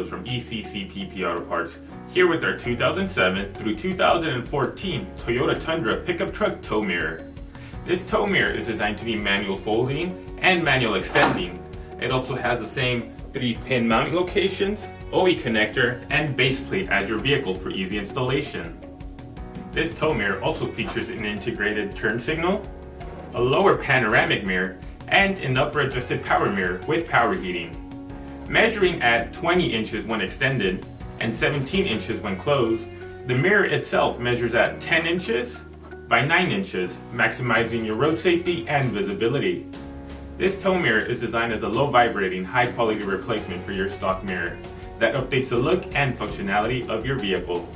videos from ECCPP Auto Parts, here with our 2007 through 2014 Toyota Tundra pickup truck tow mirror. This tow mirror is designed to be manual folding and manual extending. It also has the same 3-pin mounting locations, OE connector, and base plate as your vehicle for easy installation. This tow mirror also features an integrated turn signal, a lower panoramic mirror, and an upper adjusted power mirror with power heating. Measuring at 20 inches when extended and 17 inches when closed, the mirror itself measures at 10 inches by 9 inches, maximizing your road safety and visibility. This tow mirror is designed as a low vibrating, high quality replacement for your stock mirror that updates the look and functionality of your vehicle.